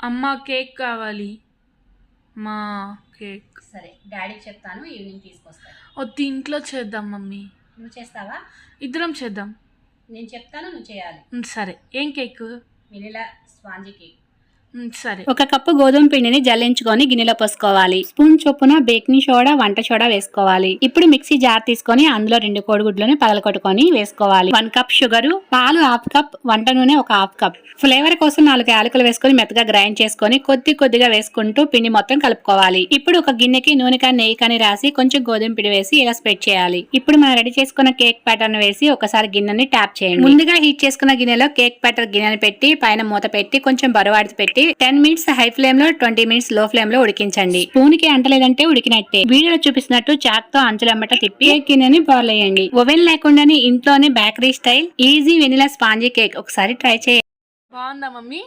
అమ్మ కేక్ కావాలి. మా కేక్ సరే డాడీకి చెప్తాను, ఈవినింగ్ తీసుకొస్తాను. వద్దు, ఇంట్లో చేద్దాం మమ్మీ. నువ్వు చేస్తావా? ఇద్దరం చేద్దాం. నేను చెప్తాను, నువ్వు చేయాలి. సరే. ఏం కేక్? Vanilla spongy cake. సరే. ఒక కప్పు గోధుమ పిండిని జల్లించుకొని గిన్నెలో పోసుకోవాలి. స్పూన్ చొప్పున బేకింగ్ సోడా, వంట సోడా వేసుకోవాలి. ఇప్పుడు మిక్సీ జార్ తీసుకొని అందులో 2 కోడిగుడ్లను పగలగొట్టుకొని వేసుకోవాలి. 1 కప్ షుగర్, పాలు 1/2 కప్, వంట నూనె 1/2 కప్. ఫ్లేవర్ కోసం 4 యాలకులు వేసుకొని మెత్తగా గ్రైండ్ చేసుకొని కొద్దిగా వేసుకుంటూ పిండి మొత్తం కలుపుకోవాలి. ఇప్పుడు ఒక గిన్నెకి నూనె కానీ నెయ్యి కానీ రాసి కొంచెం గోధుమ పిండి వేసి ఇలా స్ప్రెడ్ చేయాలి. ఇప్పుడు మనం రెడీ చేసుకున్న కేక్ ప్యాటర్న్ వేసి ఒకసారి గిన్నెని ట్యాప్ చేయండి. ముందుగా హీట్ చేసుకున్న గిన్నెలో కేక్ ప్యాటర్ గిన్నెని పెట్టి పైన మూత పెట్టి కొంచెం బరువాడి పెట్టి 10 మినిట్స్ హై ఫ్లేమ్ లో 20 మినిట్స్ లో ఫ్లేమ్ లో ఉడికించండి. స్పూన్ కి అంటలేదంటే ఉడికినట్టే. వీడియోలో చూపిస్తున్నట్టు చాక్ తో అంచులమ్మట తిప్పి కేక్ గిన్నెని బాయిల్ వేయండి. ఓవెన్ లేకుండానే ఇంట్లోనే bakery style easy vanilla spongy cake ఒకసారి ట్రై చేయండి. బాగుందా మమ్మీ?